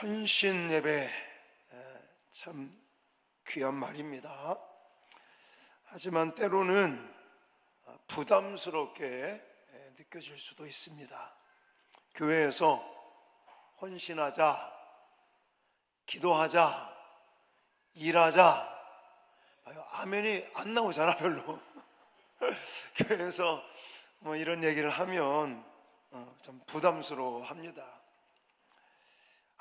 헌신 예배, 참 귀한 말입니다. 하지만 때로는 부담스럽게 느껴질 수도 있습니다. 교회에서 헌신하자, 기도하자, 일하자, 아멘이 안 나오잖아 별로. 교회에서 뭐 이런 얘기를 하면 좀 부담스러워합니다.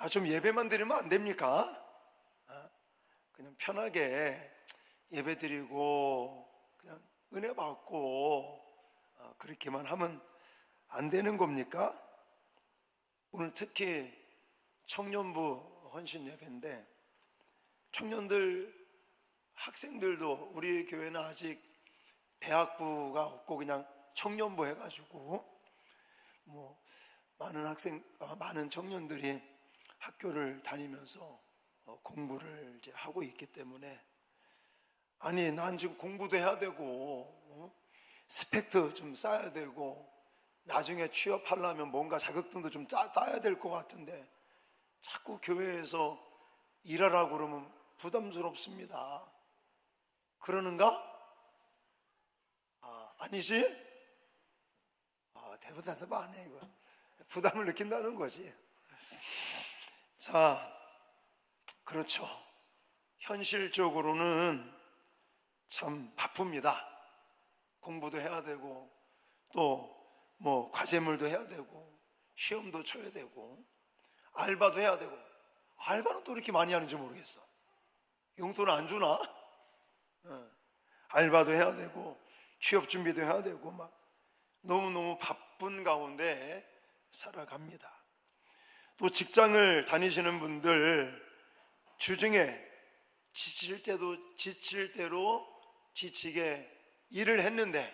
좀 예배만 드리면 안 됩니까? 그냥 편하게 예배 드리고 그냥 은혜 받고 그렇게만 하면 안 되는 겁니까? 오늘 특히 청년부 헌신 예배인데, 청년들, 학생들도 우리 교회는 아직 대학부가 없고 그냥 청년부 해가지고 많은 청년들이 학교를 다니면서 공부를 이제 하고 있기 때문에, 난 지금 공부도 해야 되고 스펙도 좀 쌓아야 되고 나중에 취업하려면 뭔가 자격증도 좀 따야 될 것 같은데 자꾸 교회에서 일하라고 그러면 부담스럽습니다. 그러는가? 아니지? 대답 안 해. 이거 부담을 느낀다는 거지. 자, 그렇죠. 현실적으로는 참 바쁩니다. 공부도 해야 되고 또 과제물도 해야 되고 시험도 쳐야 되고 알바도 해야 되고. 알바는 또 이렇게 많이 하는지 모르겠어. 용돈을 안 주나? 알바도 해야 되고 취업 준비도 해야 되고 너무너무 바쁜 가운데 살아갑니다. 또 직장을 다니시는 분들, 주중에 지칠 대로 지치게 일을 했는데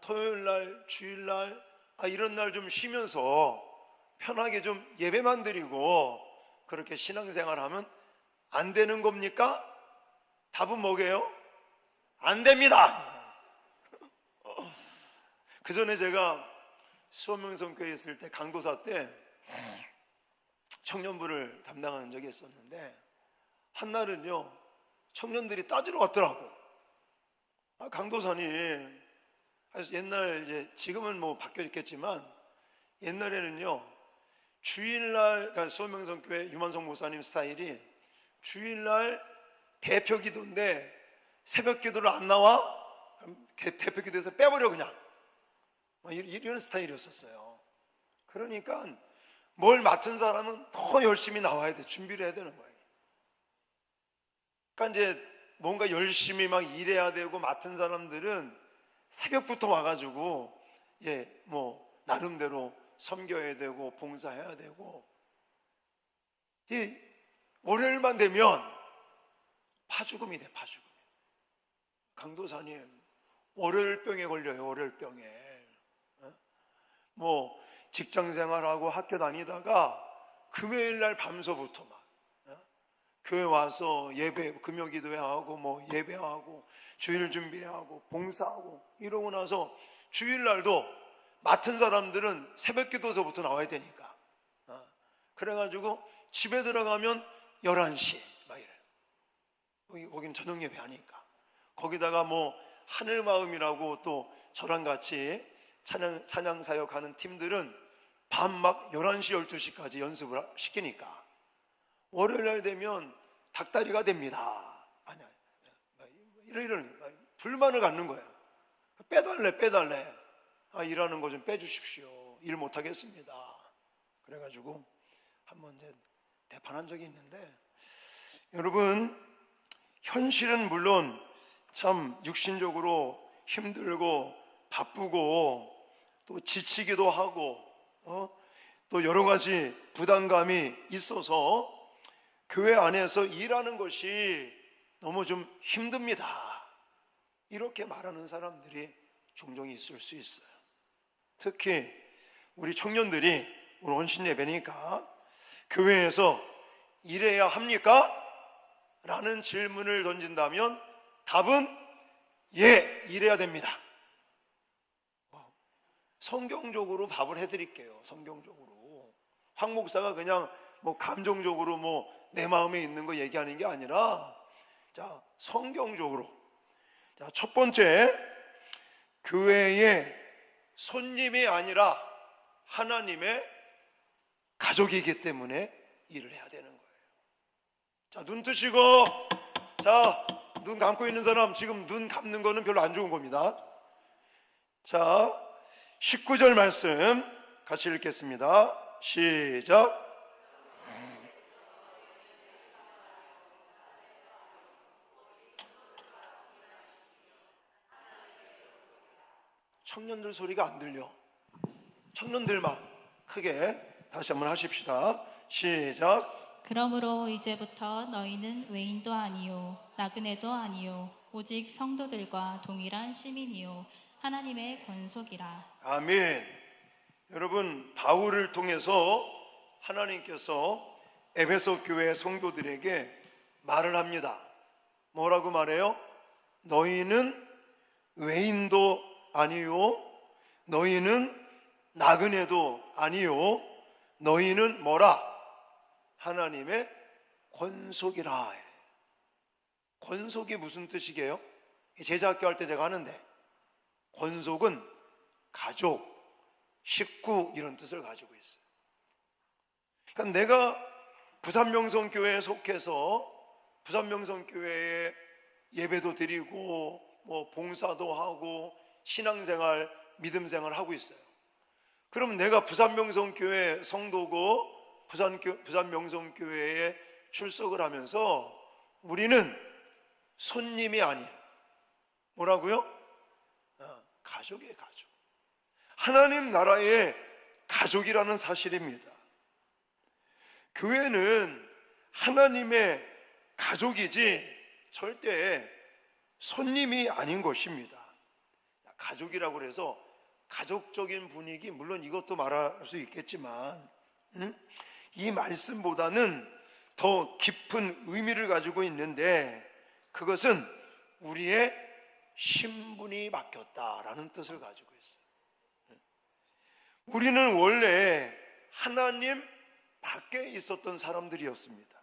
토요일날, 주일날 이런 날 좀 쉬면서 편하게 좀 예배만 드리고 그렇게 신앙생활하면 안 되는 겁니까? 답은 뭐게요? 안 됩니다. 그 전에 제가 수원명성교회에 있을 때, 강도사 때 청년부를 담당하는 적이 있었는데, 한날은요 청년들이 따지러 왔더라고. 강도사님, 옛날 지금은 바뀌었겠지만 옛날에는요 주일날, 그러니까 수원명성교회 유만성 목사님 스타일이 주일날 대표 기도인데 새벽 기도를 안 나와? 그럼 대표 기도에서 빼버려 그냥. 이런 스타일이었었어요. 그러니까 뭘 맡은 사람은 더 열심히 나와야 돼. 준비를 해야 되는 거예요. 그러니까 이제 뭔가 열심히 일해야 되고, 맡은 사람들은 새벽부터 와가지고 나름대로 섬겨야 되고 봉사해야 되고. 월요일만 되면 파죽음이 돼. 파죽음. 강도사님 월요일병에 걸려요. 월요일병에. 직장생활하고 학교 다니다가 금요일날 밤서부터 교회 와서 예배, 금요기도회 하고 예배하고 주일 준비하고 봉사하고 이러고 나서 주일날도 맡은 사람들은 새벽기도서부터 나와야 되니까 그래가지고 집에 들어가면 11시 막 이래요. 거긴 저녁 예배 하니까. 거기다가 하늘마음이라고 또 저랑 같이 찬양 사역하는 팀들은 밤 11시 12시까지 연습을 시키니까 월요일날 되면 닭다리가 됩니다. 이런 불만을 갖는 거야. 빼달래. 일하는 거 좀 빼주십시오. 일 못하겠습니다. 그래가지고 한번 대판한 적이 있는데, 여러분, 현실은 물론 참 육신적으로 힘들고 바쁘고 또 지치기도 하고 또 여러 가지 부담감이 있어서 교회 안에서 일하는 것이 너무 좀 힘듭니다. 이렇게 말하는 사람들이 종종 있을 수 있어요. 특히 우리 청년들이 오늘 헌신 예배니까 교회에서 일해야 합니까? 라는 질문을 던진다면 답은 예, 일해야 됩니다. 성경적으로 답을 해드릴게요. 성경적으로. 황 목사가 그냥 뭐 감정적으로 뭐 내 마음에 있는 거 얘기하는 게 아니라, 자, 성경적으로. 자, 첫 번째, 교회의 손님이 아니라 하나님의 가족이기 때문에 일을 해야 되는 거예요. 자, 눈 뜨시고, 자, 눈 감고 있는 사람 지금 눈 감는 거는 별로 안 좋은 겁니다. 자, 19절 말씀 같이 읽겠습니다. 시작. 청년들 소리가 안 들려. 청년들만 크게 다시 한번 하십시다. 시작. 그러므로 이제부터 너희는 외인도 아니요 나그네도 아니요 오직 성도들과 동일한 시민이요 하나님의 권속이라. 아멘. 여러분, 바울을 통해서 하나님께서 에베소 교회 성도들에게 말을 합니다. 뭐라고 말해요? 너희는 외인도 아니요 너희는 나그네도 아니요 너희는 뭐라? 하나님의 권속이라. 권속이 무슨 뜻이게요? 제자학교 할 때 제가 하는데, 권속은 가족, 식구 이런 뜻을 가지고 있어요. 그러니까 내가 부산명성교회에 속해서 부산명성교회에 예배도 드리고 뭐 봉사도 하고 신앙생활, 믿음생활 하고 있어요. 그러면 내가 부산명성교회 성도고 부산명성교회에 출석을 하면서 우리는 손님이 아니에요. 뭐라고요? 가족이에요, 가족. 하나님 나라의 가족이라는 사실입니다. 교회는 하나님의 가족이지 절대 손님이 아닌 것입니다. 가족이라고 해서 가족적인 분위기, 물론 이것도 말할 수 있겠지만 이 말씀보다는 더 깊은 의미를 가지고 있는데, 그것은 우리의 신분이 바뀌었다라는 뜻을 가지고 있어요. 우리는 원래 하나님 밖에 있었던 사람들이었습니다.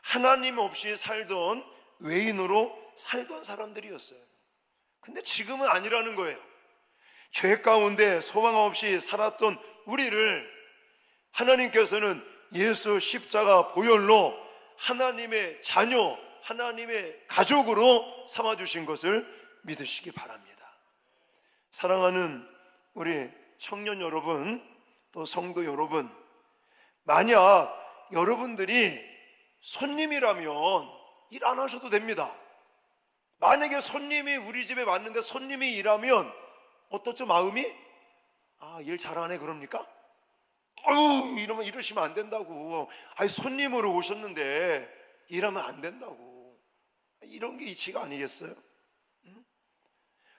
하나님 없이 살던 외인으로 살던 사람들이었어요. 근데 지금은 아니라는 거예요. 죄 가운데 소망 없이 살았던 우리를 하나님께서는 예수 십자가 보혈로 하나님의 자녀, 하나님의 가족으로 삼아주신 것을 믿으시기 바랍니다. 사랑하는 우리 청년 여러분, 또 성도 여러분, 만약 여러분들이 손님이라면 일 안 하셔도 됩니다. 만약에 손님이 우리 집에 왔는데 손님이 일하면 어떻죠? 마음이? 일 잘하네 그럽니까? 이러면 이러시면 안 된다고. 손님으로 오셨는데 일하면 안 된다고. 이런 게 이치가 아니겠어요?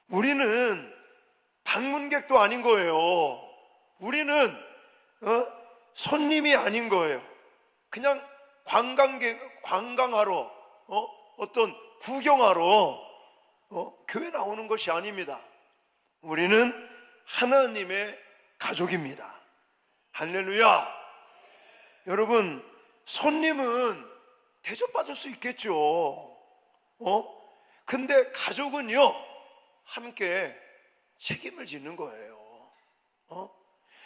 우리는 방문객도 아닌 거예요. 우리는 손님이 아닌 거예요. 그냥 관광하러 어떤 구경하러 교회 나오는 것이 아닙니다. 우리는 하나님의 가족입니다. 할렐루야. 여러분, 손님은 대접받을 수 있겠죠. 근데 가족은요, 함께 책임을 짓는 거예요.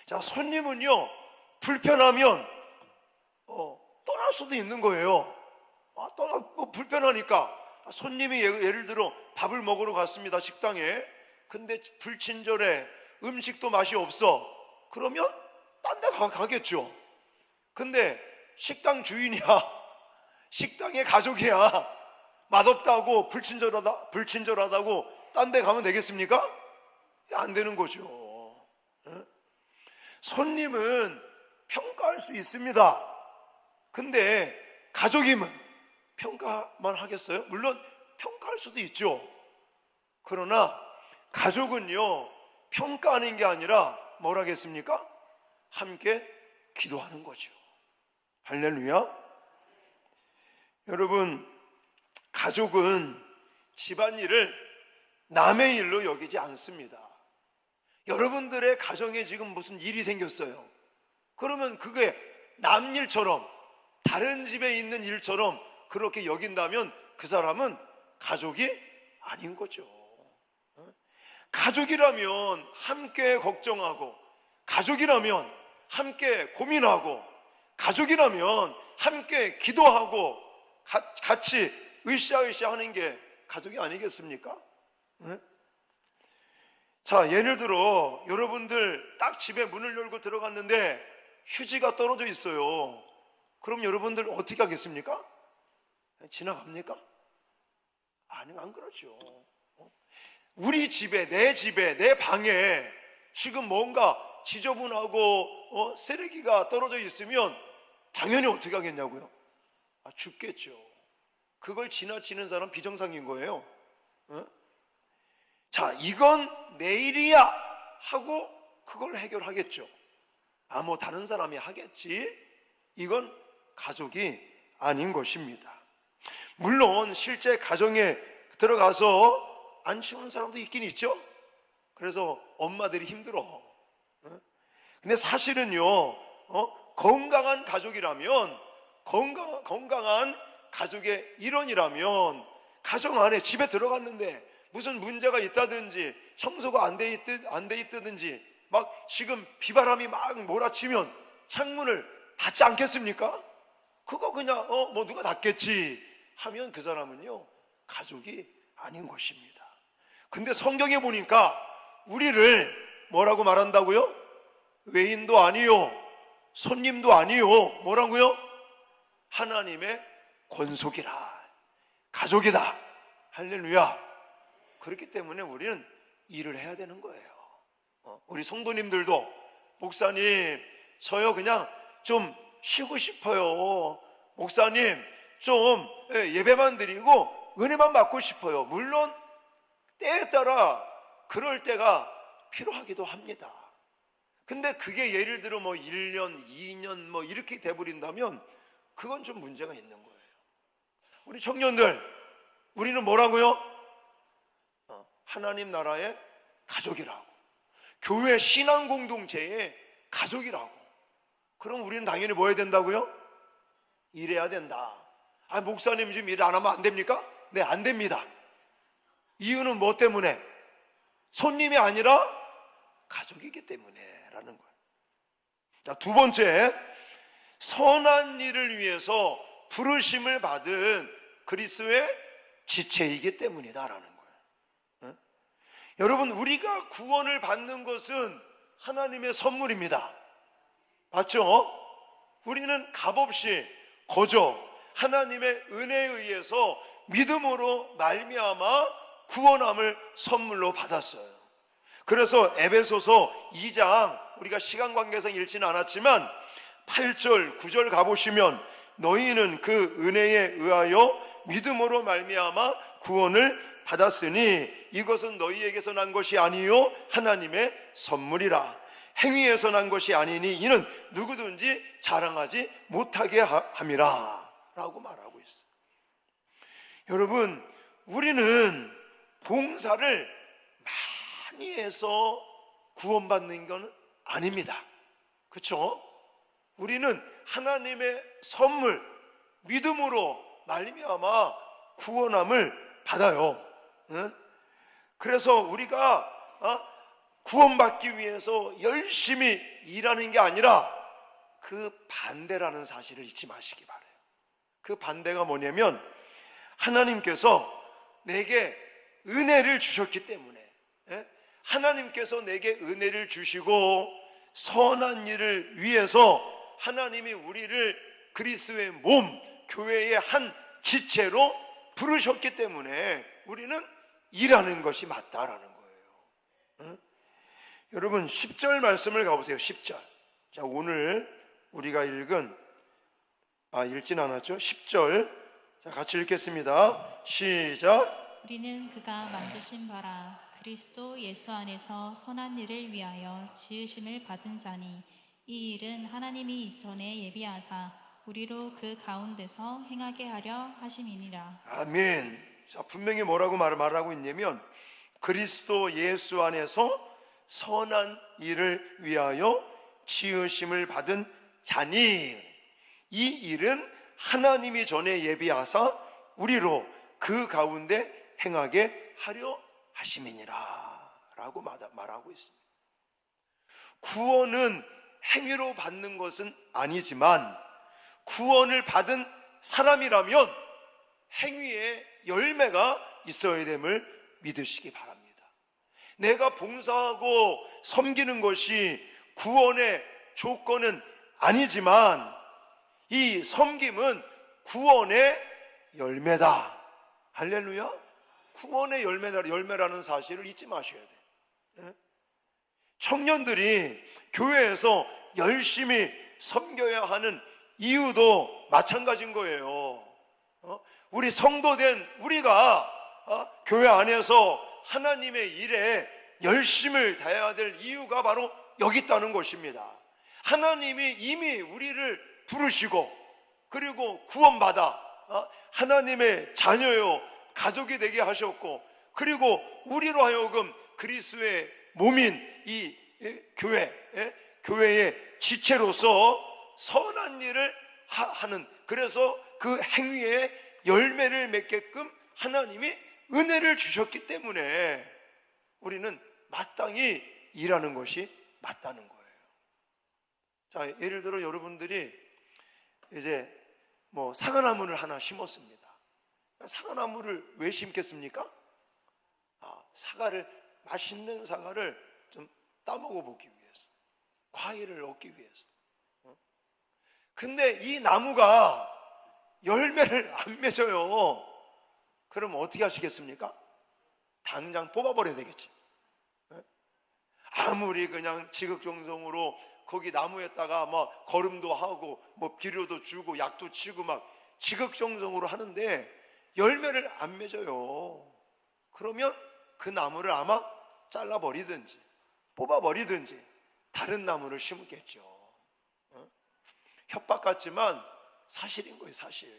자, 손님은요, 불편하면 떠날 수도 있는 거예요. 불편하니까. 손님이 예를 들어 밥을 먹으러 갔습니다, 식당에. 근데 불친절해, 음식도 맛이 없어. 그러면 딴 데 가겠죠. 근데 식당 주인이야, 식당의 가족이야, 맛없다고 불친절하다고 딴 데 가면 되겠습니까? 안 되는 거죠. 손님은 평가할 수 있습니다. 근데 가족이면 평가만 하겠어요? 물론 평가할 수도 있죠. 그러나 가족은요, 평가하는 게 아니라 뭘 하겠습니까? 함께 기도하는 거죠. 할렐루야. 여러분, 가족은 집안일을 남의 일로 여기지 않습니다. 여러분들의 가정에 지금 무슨 일이 생겼어요. 그러면 그게 남 일처럼, 다른 집에 있는 일처럼 그렇게 여긴다면 그 사람은 가족이 아닌 거죠. 가족이라면 함께 걱정하고, 가족이라면 함께 고민하고, 가족이라면 함께 기도하고 같이 으쌰으쌰 하는 게 가족이 아니겠습니까? 자, 예를 들어 여러분들 딱 집에 문을 열고 들어갔는데 휴지가 떨어져 있어요. 그럼 여러분들 어떻게 하겠습니까? 지나갑니까? 아니, 안 그러죠. 우리 집에, 내 방에 지금 뭔가 지저분하고 쓰레기가 떨어져 있으면 당연히 어떻게 하겠냐고요? 죽겠죠. 그걸 지나치는 사람 비정상인 거예요. 자, 이건 내일이야 하고 그걸 해결하겠죠. 뭐 다른 사람이 하겠지. 이건 가족이 아닌 것입니다. 물론 실제 가정에 들어가서 안 치우는 사람도 있긴 있죠. 그래서 엄마들이 힘들어. 근데 사실은요, 건강한 가족이라면, 건강한 가족의 일원이라면, 가정 안에 집에 들어갔는데 무슨 문제가 있다든지 청소가 안 돼 있다든지 막 지금 비바람이 막 몰아치면 창문을 닫지 않겠습니까? 그거 그냥 뭐 누가 닫겠지 하면 그 사람은요 가족이 아닌 것입니다. 근데 성경에 보니까 우리를 뭐라고 말한다고요? 외인도 아니요, 손님도 아니요, 뭐라고요? 하나님의 권속이라, 가족이다. 할렐루야. 그렇기 때문에 우리는 일을 해야 되는 거예요. 우리 성도님들도, 목사님 저요 그냥 좀 쉬고 싶어요, 목사님 좀 예배만 드리고 은혜만 받고 싶어요. 물론 때에 따라 그럴 때가 필요하기도 합니다. 근데 그게 예를 들어 뭐 1년, 2년 뭐 이렇게 돼버린다면 그건 좀 문제가 있는 거예요. 우리 청년들, 우리는 뭐라고요? 하나님 나라의 가족이라고, 교회 신앙 공동체의 가족이라고. 그럼 우리는 당연히 뭐 해야 된다고요? 일해야 된다. 목사님 지금 일 안 하면 안 됩니까? 네, 안 됩니다. 이유는 뭐 때문에? 손님이 아니라 가족이기 때문에 라는 거예요. 자, 두 번째, 선한 일을 위해서 부르심을 받은 그리스도의 지체이기 때문이다라는 거예요. 여러분, 우리가 구원을 받는 것은 하나님의 선물입니다. 맞죠? 우리는 값없이 거저 하나님의 은혜에 의해서 믿음으로 말미암아 구원함을 선물로 받았어요. 그래서 에베소서 2장, 우리가 시간 관계상 읽지는 않았지만 8절, 9절 가보시면 너희는 그 은혜에 의하여 믿음으로 말미암아 구원을 받았으니 이것은 너희에게서 난 것이 아니요 하나님의 선물이라. 행위에서 난 것이 아니니 이는 누구든지 자랑하지 못하게 함이라 라고 말하고 있어요. 여러분, 우리는 봉사를 많이 해서 구원받는 건 아닙니다. 그렇죠? 우리는 하나님의 선물, 믿음으로 말미암아 구원함을 받아요. 그래서 우리가 구원받기 위해서 열심히 일하는 게 아니라 그 반대라는 사실을 잊지 마시기 바라요. 그 반대가 뭐냐면 하나님께서 내게 은혜를 주셨기 때문에, 하나님께서 내게 은혜를 주시고 선한 일을 위해서 하나님이 우리를 그리스도의 몸, 교회의 한 지체로 부르셨기 때문에 우리는 일하는 것이 맞다라는 거예요. 여러분, 10절 말씀을 가보세요. 10절. 자, 오늘 우리가 읽은, 읽진 않았죠? 10절. 자, 같이 읽겠습니다. 시작. 우리는 그가 만드신 바라 그리스도 예수 안에서 선한 일을 위하여 지으심을 받은 자니 이 일은 하나님이 이전에 예비하사 우리로 그 가운데서 행하게 하려 하심이니라. 아멘. 자, 분명히 뭐라고 말하고 있냐면 그리스도 예수 안에서 선한 일을 위하여 지으심을 받은 자니, 이 일은 하나님이 전에 예비하사 우리로 그 가운데 행하게 하려 하심이니라 라고 말하고 있습니다. 구원은 행위로 받는 것은 아니지만 구원을 받은 사람이라면 행위의 열매가 있어야 됨을 믿으시기 바랍니다. 내가 봉사하고 섬기는 것이 구원의 조건은 아니지만 이 섬김은 구원의 열매다. 할렐루야. 구원의 열매라는 사실을 잊지 마셔야 돼요. 청년들이 교회에서 열심히 섬겨야 하는 이유도 마찬가지인 거예요. 우리 성도된 우리가 교회 안에서 하나님의 일에 열심을 다해야 될 이유가 바로 여기 있다는 것입니다. 하나님이 이미 우리를 부르시고 그리고 구원받아 하나님의 자녀요 가족이 되게 하셨고 그리고 우리로 하여금 그리스도의 몸인 이 교회의 지체로서 선한 일을 하는, 그래서 그 행위의 열매를 맺게끔 하나님이 은혜를 주셨기 때문에 우리는 마땅히 일하는 것이 맞다는 거예요. 자, 예를 들어 여러분들이 이제 사과나무를 하나 심었습니다. 사과나무를 왜 심겠습니까? 맛있는 사과를 좀 따먹어 보기 위해서, 과일을 얻기 위해서. 근데 이 나무가 열매를 안 맺어요. 그럼 어떻게 하시겠습니까? 당장 뽑아버려야 되겠지. 아무리 그냥 지극정성으로 거기 나무에다가 막 거름도 하고 비료도 주고 약도 치고 막 지극정성으로 하는데 열매를 안 맺어요. 그러면 그 나무를 아마 잘라버리든지 뽑아버리든지 다른 나무를 심겠죠. 협박 같지만 사실인 거예요, 사실.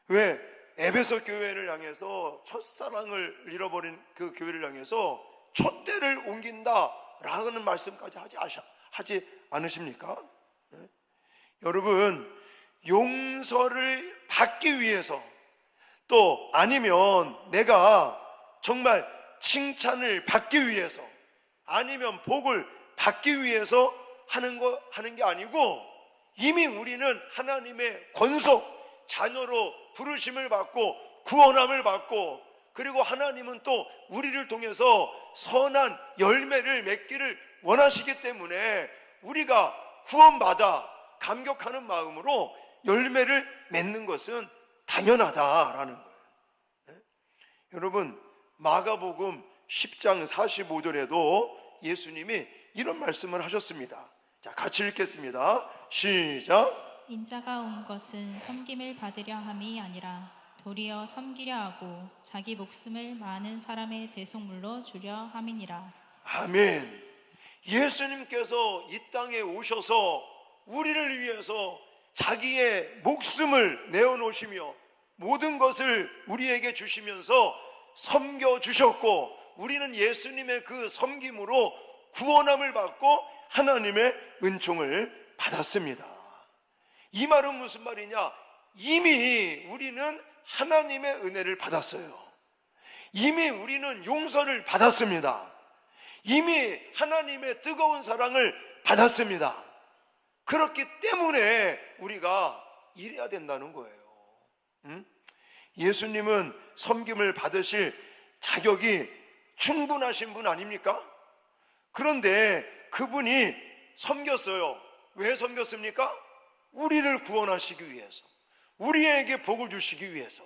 왜 에베소 교회를 향해서 첫사랑을 잃어버린 그 교회를 향해서 촛대를 옮긴다라는 말씀까지 하지 않으십니까? 여러분, 용서를 받기 위해서 또 아니면 내가 정말 칭찬을 받기 위해서 아니면 복을 받기 위해서 하는 게 아니고 이미 우리는 하나님의 권속 자녀로 부르심을 받고 구원함을 받고 그리고 하나님은 또 우리를 통해서 선한 열매를 맺기를 원하시기 때문에 우리가 구원받아 감격하는 마음으로 열매를 맺는 것은 당연하다라는 거예요. 여러분, 마가복음 10장 45절에도 예수님이 이런 말씀을 하셨습니다. 자, 같이 읽겠습니다. 시작. 인자가 온 것은 섬김을 받으려 함이 아니라 도리어 섬기려 하고 자기 목숨을 많은 사람의 대속물로 주려 함이니라. 아멘. 예수님께서 이 땅에 오셔서 우리를 위해서 자기의 목숨을 내어놓으시며 모든 것을 우리에게 주시면서 섬겨주셨고 우리는 예수님의 그 섬김으로 구원함을 받고 하나님의 은총을 받았습니다. 이 말은 무슨 말이냐? 이미 우리는 하나님의 은혜를 받았어요. 이미 우리는 용서를 받았습니다. 이미 하나님의 뜨거운 사랑을 받았습니다. 그렇기 때문에 우리가 일해야 된다는 거예요. 예수님은 섬김을 받으실 자격이 충분하신 분 아닙니까? 그런데 그분이 섬겼어요. 왜 섬겼습니까? 우리를 구원하시기 위해서, 우리에게 복을 주시기 위해서.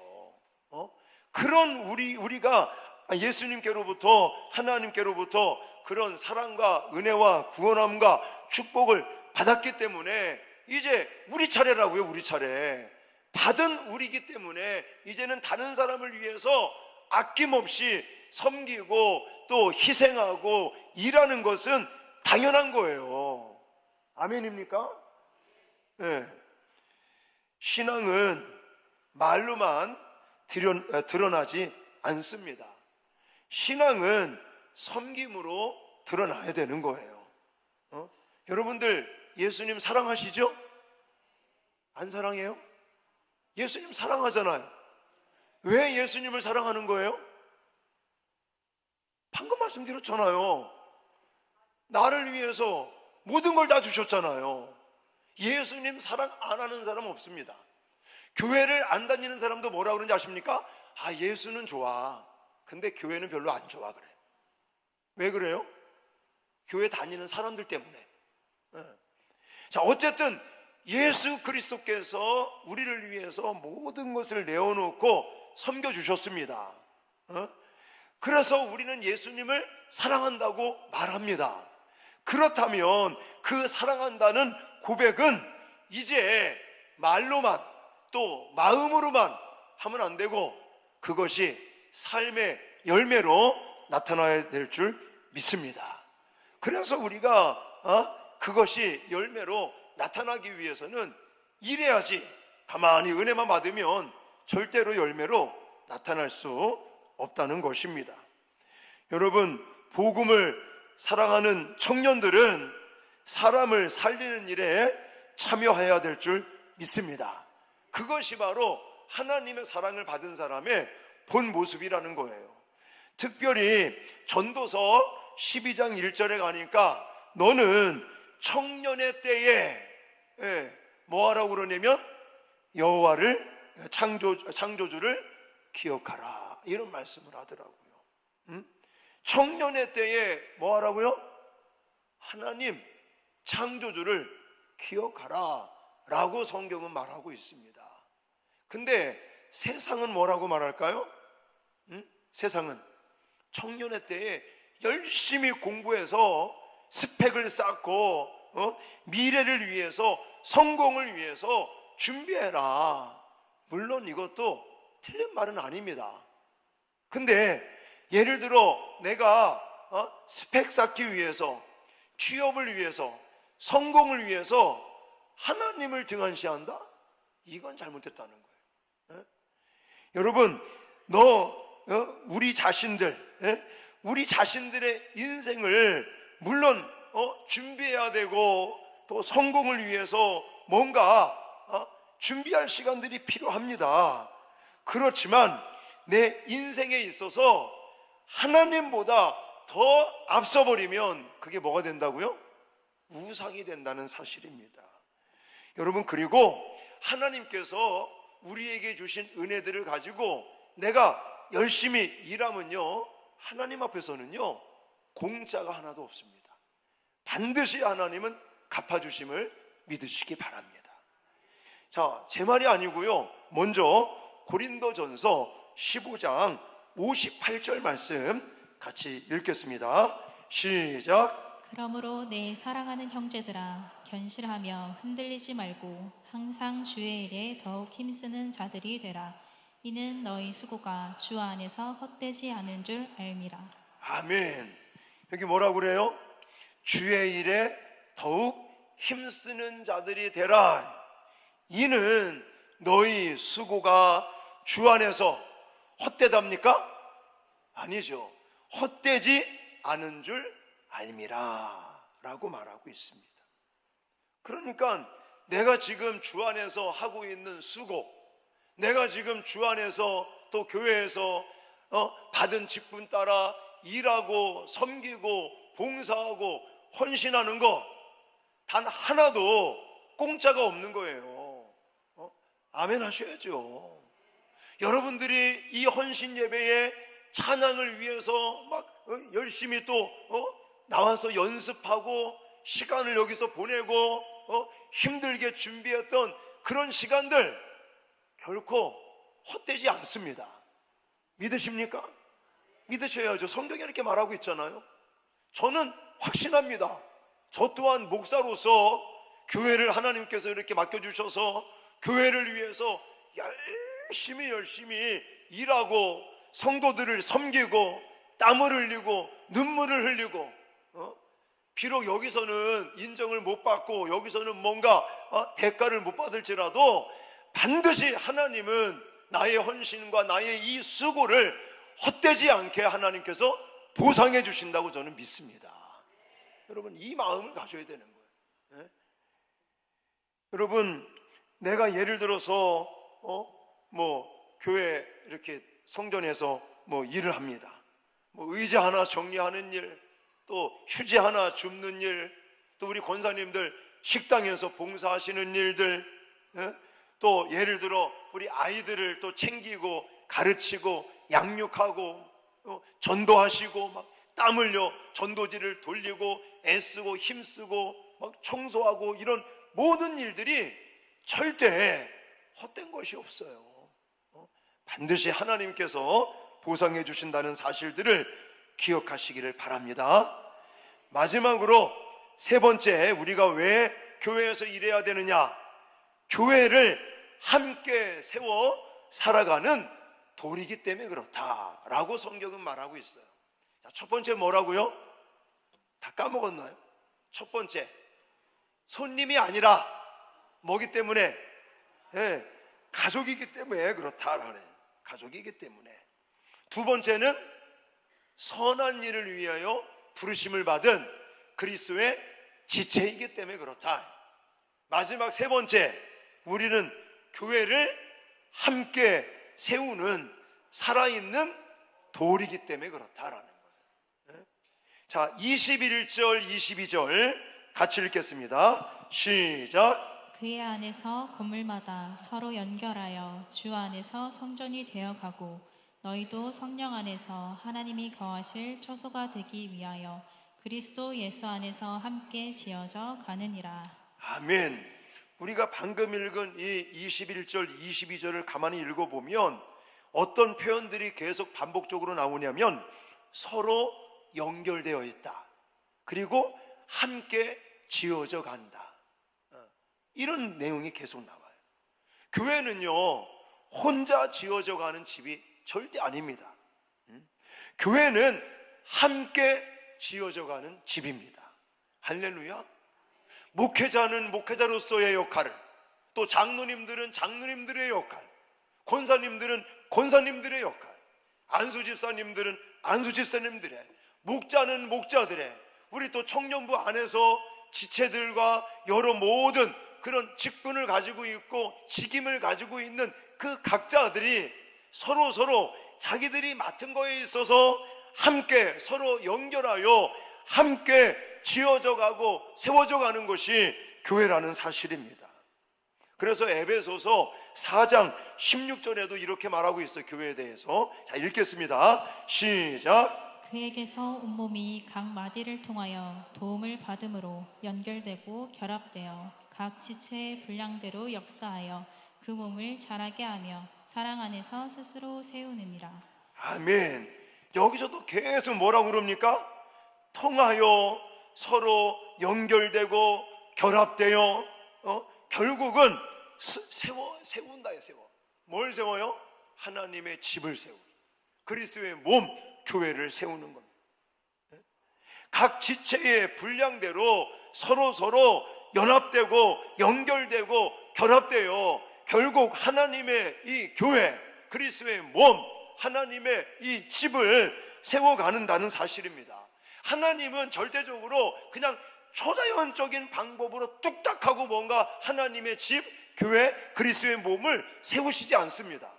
그런 우리가 예수님께로부터 하나님께로부터 그런 사랑과 은혜와 구원함과 축복을 받았기 때문에 이제 우리 차례라고요. 우리 차례. 받은 우리이기 때문에 이제는 다른 사람을 위해서 아낌없이 섬기고 또 희생하고 일하는 것은 당연한 거예요. 아멘입니까? 네. 신앙은 말로만 드러나지 않습니다. 신앙은 섬김으로 드러나야 되는 거예요. 여러분들 예수님 사랑하시죠? 안 사랑해요? 예수님 사랑하잖아요. 왜 예수님을 사랑하는 거예요? 방금 말씀드렸잖아요. 나를 위해서 모든 걸 다 주셨잖아요. 예수님 사랑 안 하는 사람 없습니다. 교회를 안 다니는 사람도 뭐라 그러는지 아십니까? 아, 예수는 좋아. 근데 교회는 별로 안 좋아 그래. 왜 그래요? 교회 다니는 사람들 때문에. 자, 어쨌든 예수 그리스도께서 우리를 위해서 모든 것을 내어놓고 섬겨주셨습니다. 그래서 우리는 예수님을 사랑한다고 말합니다. 그렇다면 그 사랑한다는 고백은 이제 말로만 또 마음으로만 하면 안 되고 그것이 삶의 열매로 나타나야 될 줄 믿습니다. 그래서 우리가 그것이 열매로 나타나기 위해서는 일해야지, 가만히 은혜만 받으면 절대로 열매로 나타날 수 없다는 것입니다. 여러분, 복음을 사랑하는 청년들은 사람을 살리는 일에 참여해야 될 줄 믿습니다. 그것이 바로 하나님의 사랑을 받은 사람의 본 모습이라는 거예요. 특별히 전도서 12장 1절에 가니까 너는 청년의 때에 뭐 하라고 그러냐면 여호와를 창조주를 기억하라, 이런 말씀을 하더라고요. 청년의 때에 뭐 하라고요? 하나님 창조주를 기억하라 라고 성경은 말하고 있습니다. 근데 세상은 뭐라고 말할까요? 세상은 청년의 때에 열심히 공부해서 스펙을 쌓고 미래를 위해서, 성공을 위해서 준비해라. 물론 이것도 틀린 말은 아닙니다. 근데 예를 들어 내가 스펙 쌓기 위해서, 취업을 위해서, 성공을 위해서 하나님을 등한시한다? 이건 잘못됐다는 거예요. 여러분, 우리 자신들의 인생을 물론 준비해야 되고 또 성공을 위해서 뭔가 준비할 시간들이 필요합니다. 그렇지만 내 인생에 있어서 하나님보다 더 앞서버리면 그게 뭐가 된다고요? 우상이 된다는 사실입니다. 여러분, 그리고 하나님께서 우리에게 주신 은혜들을 가지고 내가 열심히 일하면요, 하나님 앞에서는요 공짜가 하나도 없습니다. 반드시 하나님은 갚아주심을 믿으시기 바랍니다. 자, 제 말이 아니고요, 먼저 고린도전서 15장 58절 말씀 같이 읽겠습니다. 시작. 그러므로 내 사랑하는 형제들아, 견실하며 흔들리지 말고 항상 주의 일에 더욱 힘쓰는 자들이 되라. 이는 너희 수고가 주 안에서 헛되지 않은 줄 알미라. 아멘. 여기 뭐라고 그래요? 주의 일에 더욱 힘쓰는 자들이 되라. 이는 너희 수고가 주 안에서 헛되답니까? 아니죠. 헛되지 않은 줄 알미라 라고 말하고 있습니다. 그러니까 내가 지금 주 안에서 하고 있는 수고, 내가 지금 주 안에서 또 교회에서 받은 직분 따라 일하고 섬기고 봉사하고 헌신하는 거 단 하나도 공짜가 없는 거예요. 아멘 하셔야죠. 여러분들이 이 헌신 예배에 찬양을 위해서 막 열심히 또 나와서 연습하고 시간을 여기서 보내고 힘들게 준비했던 그런 시간들 결코 헛되지 않습니다. 믿으십니까? 믿으셔야죠. 성경이 이렇게 말하고 있잖아요. 저는 확신합니다. 저 또한 목사로서 교회를 하나님께서 이렇게 맡겨주셔서 교회를 위해서 열심히 일하고 성도들을 섬기고 땀을 흘리고 눈물을 흘리고 비록 여기서는 인정을 못 받고 여기서는 뭔가 대가를 못 받을지라도 반드시 하나님은 나의 헌신과 나의 이 수고를 헛되지 않게 하나님께서 보상해 주신다고 저는 믿습니다. 여러분, 이 마음을 가져야 되는 거예요. 여러분, 내가 예를 들어서 교회 이렇게 성전에서 일을 합니다. 의자 하나 정리하는 일, 또 휴지 하나 줍는 일, 또 우리 권사님들 식당에서 봉사하시는 일들, 또 예를 들어 우리 아이들을 또 챙기고 가르치고 양육하고 전도하시고 막 땀 흘려 전도지를 돌리고 애쓰고 힘쓰고 막 청소하고, 이런 모든 일들이 절대 헛된 것이 없어요. 반드시 하나님께서 보상해 주신다는 사실들을 기억하시기를 바랍니다. 마지막으로 세 번째, 우리가 왜 교회에서 일해야 되느냐? 교회를 함께 세워 살아가는 돌이기 때문에 그렇다라고 성경은 말하고 있어요. 자, 첫 번째 뭐라고요? 다 까먹었나요? 첫 번째, 손님이 아니라 뭐기 때문에? 가족이기 때문에 그렇다라네. 가족이기 때문에. 두 번째는 선한 일을 위하여 부르심을 받은 그리스도의 지체이기 때문에 그렇다. 마지막 세 번째, 우리는 교회를 함께 세우는 살아있는 돌이기 때문에 그렇다라는 거예요. 자, 21절 22절 같이 읽겠습니다. 시작. 그의 안에서 건물마다 서로 연결하여 주 안에서 성전이 되어가고, 너희도 성령 안에서 하나님이 거하실 처소가 되기 위하여 그리스도 예수 안에서 함께 지어져 가느니라. 아멘. 우리가 방금 읽은 이 21절 22절을 가만히 읽어보면 어떤 표현들이 계속 반복적으로 나오냐면 서로 연결되어 있다, 그리고 함께 지어져 간다, 이런 내용이 계속 나와요. 교회는요, 혼자 지어져 가는 집이 절대 아닙니다. 교회는 함께 지어져 가는 집입니다. 할렐루야. 목회자는 목회자로서의 역할을, 또 장로님들은 장로님들의 역할, 권사님들은 권사님들의 역할, 안수집사님들은 안수집사님들의, 목자는 목자들의, 우리 또 청년부 안에서 지체들과 여러 모든 그런 직분을 가지고 있고 직임을 가지고 있는 그 각자들이 서로 자기들이 맡은 거에 있어서 함께 서로 연결하여 함께 지어져 가고 세워져 가는 것이 교회라는 사실입니다. 그래서 에베소서 4장 16절에도 이렇게 말하고 있어요. 교회에 대해서. 자, 읽겠습니다. 시작. 그에게서 온몸이 각 마디를 통하여 도움을 받음으로 연결되고 결합되어 각 지체의 분량대로 역사하여 그 몸을 자라게 하며 사랑 안에서 스스로 세우느니라. 아멘. 여기서도 계속 뭐라고 그럽니까? 통하여 서로 연결되고 결합되어 결국은 세운다요. 세워. 뭘 세워요? 하나님의 집을 세우고 그리스도의 몸 교회를 세우는 겁니다. 각 지체의 분량대로 서로 연합되고 연결되고 결합되어 결국 하나님의 이 교회, 그리스도의 몸, 하나님의 이 집을 세워가는다는 사실입니다. 하나님은 절대적으로 그냥 초자연적인 방법으로 뚝딱하고 뭔가 하나님의 집, 교회, 그리스도의 몸을 세우시지 않습니다.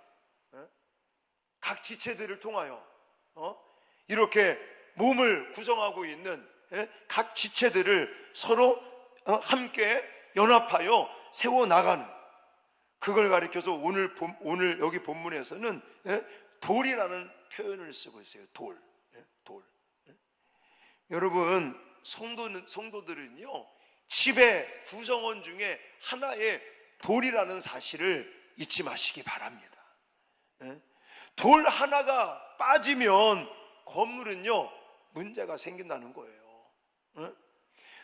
각 지체들을 통하여 이렇게 몸을 구성하고 있는 각 지체들을 서로 함께 연합하여 세워나가는, 그걸 가리켜서 오늘 여기 본문에서는 돌이라는 표현을 쓰고 있어요. 돌. 여러분, 성도들은요, 집의 구성원 중에 하나의 돌이라는 사실을 잊지 마시기 바랍니다. 돌 하나가 빠지면 건물은요, 문제가 생긴다는 거예요.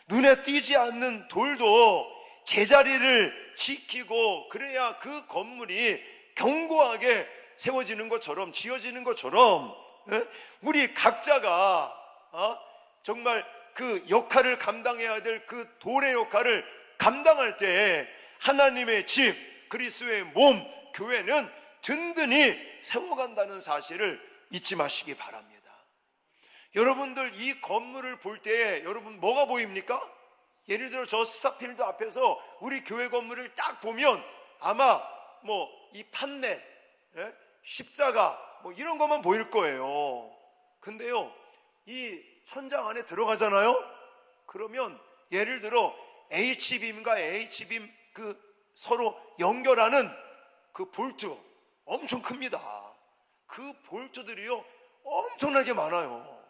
눈에 띄지 않는 돌도 제자리를 지키고 그래야 그 건물이 견고하게 세워지는 것처럼, 지어지는 것처럼 우리 각자가 정말 그 역할을 감당해야 될 그 돌의 역할을 감당할 때 하나님의 집, 그리스도의 몸, 교회는 든든히 세워간다는 사실을 잊지 마시기 바랍니다. 여러분들 이 건물을 볼 때 여러분 뭐가 보입니까? 예를 들어 저 스타필드 앞에서 우리 교회 건물을 딱 보면 아마 뭐 이 판넬, 십자가 뭐 이런 것만 보일 거예요. 근데요, 이 천장 안에 들어가잖아요. 그러면 예를 들어 H빔과 H빔 그 서로 연결하는 그 볼트 엄청 큽니다. 그 볼트들이요 엄청나게 많아요.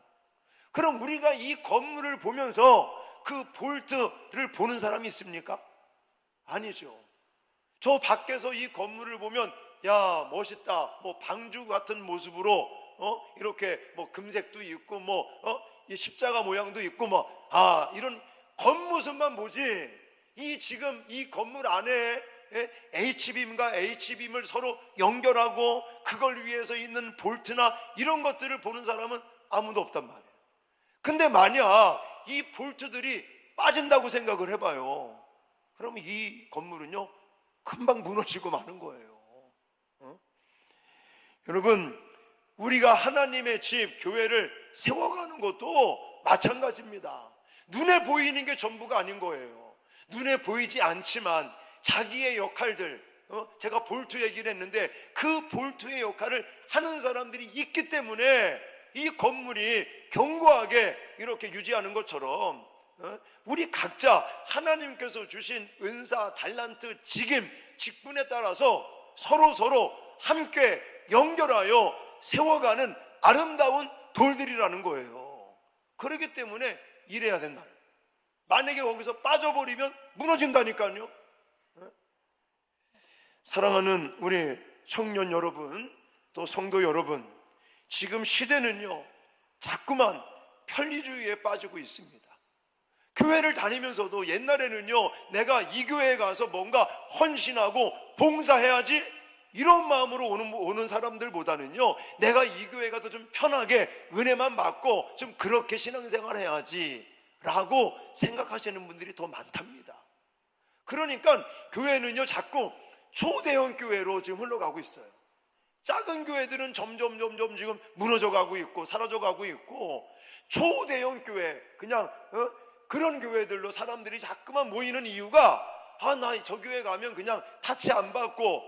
그럼 우리가 이 건물을 보면서 그 볼트를 보는 사람이 있습니까? 아니죠. 저 밖에서 이 건물을 보면 야 멋있다, 뭐 방주 같은 모습으로 이렇게 뭐 금색도 있고 뭐 이 십자가 모양도 있고 뭐 이런 겉모습만 보지, 이 지금 이 건물 안에 H빔과 H빔을 서로 연결하고 그걸 위해서 있는 볼트나 이런 것들을 보는 사람은 아무도 없단 말이에요. 근데 만약 이 볼트들이 빠진다고 생각을 해봐요. 그러면 이 건물은요 금방 무너지고 마는 거예요. 여러분, 우리가 하나님의 집, 교회를 세워가는 것도 마찬가지입니다. 눈에 보이는 게 전부가 아닌 거예요. 눈에 보이지 않지만 자기의 역할들, 제가 볼트 얘기를 했는데 그 볼트의 역할을 하는 사람들이 있기 때문에 이 건물이 견고하게 이렇게 유지하는 것처럼 우리 각자 하나님께서 주신 은사, 달란트, 직임, 직분에 따라서 서로 함께 연결하여 세워가는 아름다운 돌들이라는 거예요. 그렇기 때문에 일해야 된다. 만약에 거기서 빠져버리면 무너진다니까요. 사랑하는 우리 청년 여러분, 또 성도 여러분, 지금 시대는요 자꾸만 편리주의에 빠지고 있습니다. 교회를 다니면서도 옛날에는요 내가 이 교회에 가서 뭔가 헌신하고 봉사해야지 이런 마음으로 오는 사람들보다는요 내가 이 교회 가서 좀 편하게 은혜만 받고 좀 그렇게 신앙생활 해야지 라고 생각하시는 분들이 더 많답니다. 그러니까 교회는요 자꾸 초대형 교회로 지금 흘러가고 있어요. 작은 교회들은 점점 지금 무너져 가고 있고 사라져 가고 있고, 초대형 교회, 그냥 그런 교회들로 사람들이 자꾸만 모이는 이유가 나 저 교회 가면 그냥 타치 안 받고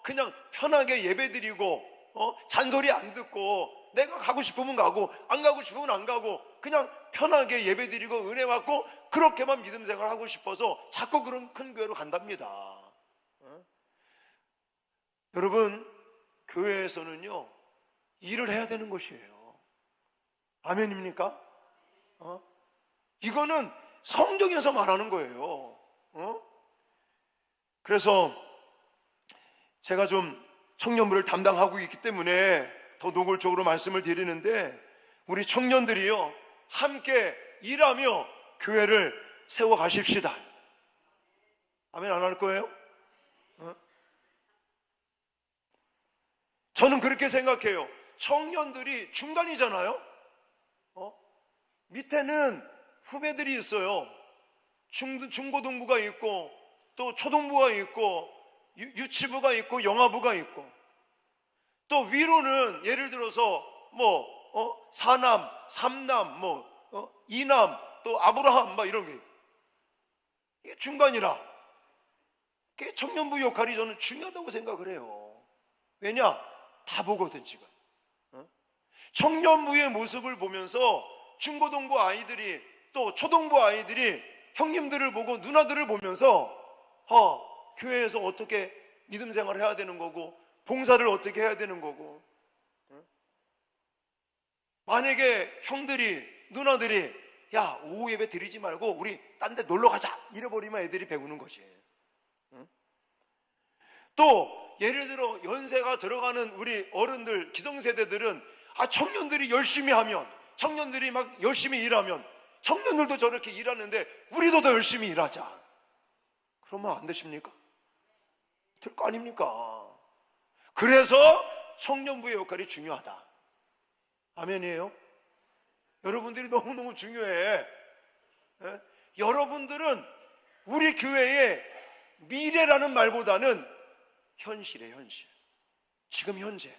그냥 편하게 예배드리고 잔소리 안 듣고 내가 가고 싶으면 가고 안 가고 싶으면 안 가고 그냥 편하게 예배드리고 은혜 받고 그렇게만 믿음 생활하고 싶어서 자꾸 그런 큰 교회로 간답니다. 여러분, 교회에서는요 일을 해야 되는 것이에요. 아멘입니까? 이거는 성경에서 말하는 거예요. 그래서 제가 좀 청년부를 담당하고 있기 때문에 더 노골적으로 말씀을 드리는데, 우리 청년들이요 함께 일하며 교회를 세워 가십시다. 아멘 안 할 거예요? 저는 그렇게 생각해요. 청년들이 중간이잖아요. 밑에는 후배들이 있어요. 중고등부가 있고 또 초등부가 있고 유치부가 있고 영아부가 있고, 또 위로는 예를 들어서 뭐 사남, 삼남, 이남, 또 아브라함 이런 게, 이게 중간이라 그게 청년부 역할이 저는 중요하다고 생각을 해요. 왜냐? 다 보거든 지금. 청년부의 모습을 보면서 중고등부 아이들이 또 초등부 아이들이 형님들을 보고 누나들을 보면서 교회에서 어떻게 믿음 생활을 해야 되는 거고 봉사를 어떻게 해야 되는 거고, 만약에 형들이 누나들이 야 오후 예배 드리지 말고 우리 딴 데 놀러 가자 이래버리면 애들이 배우는 거지. 또 예를 들어 연세가 들어가는 우리 어른들, 기성세대들은 청년들이 열심히 하면, 청년들이 막 열심히 일하면 청년들도 저렇게 일하는데 우리도 더 열심히 일하자, 그러면 안 되십니까? 될 거 아닙니까? 그래서 청년부의 역할이 중요하다. 아멘이에요? 여러분들이 너무너무 중요해. 여러분들은 우리 교회의 미래라는 말보다는 현실이에요, 현실. 지금 현재.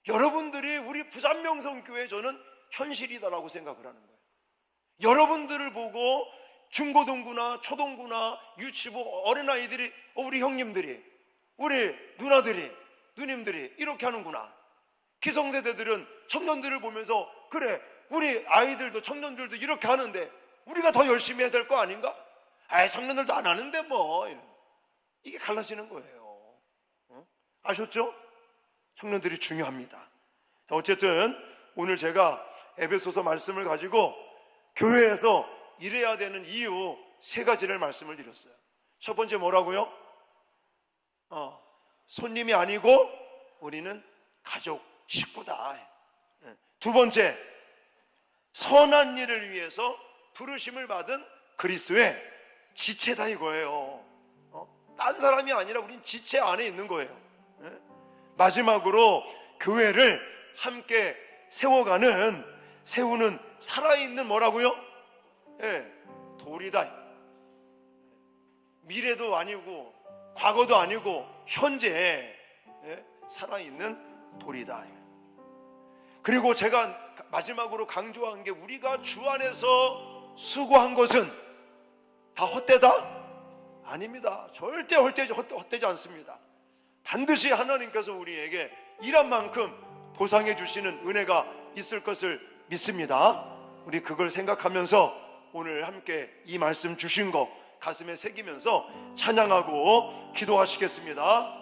여러분들이 우리 부산명성교회 저는 현실이다라고 생각을 하는 거예요. 여러분들을 보고 중고등부나 초등부나 유치부 어린아이들이 우리 형님들이, 우리 누나들이, 누님들이 이렇게 하는구나. 기성세대들은 청년들을 보면서 그래, 우리 아이들도 청년들도 이렇게 하는데 우리가 더 열심히 해야 될 거 아닌가? 아이, 청년들도 안 하는데 뭐. 이게 갈라지는 거예요. 아셨죠? 청년들이 중요합니다. 어쨌든 오늘 제가 에베소서 말씀을 가지고 교회에서 일해야 되는 이유 3가지를 말씀을 드렸어요. 첫 번째 뭐라고요? 손님이 아니고 우리는 가족, 식구다. 두 번째, 선한 일을 위해서 부르심을 받은 그리스도의 지체다 이거예요. 딴 사람이 아니라 우린 지체 안에 있는 거예요. 마지막으로 교회를 함께 세우는 살아있는 뭐라고요? 돌이다. 미래도 아니고 과거도 아니고 현재 살아있는 돌이다. 그리고 제가 마지막으로 강조한 게, 우리가 주 안에서 수고한 것은 다 헛되다? 아닙니다. 절대 헛되지 않습니다. 반드시 하나님께서 우리에게 일한 만큼 보상해 주시는 은혜가 있을 것을 믿습니다. 우리 그걸 생각하면서 오늘 함께 이 말씀 주신 거 가슴에 새기면서 찬양하고 기도하시겠습니다.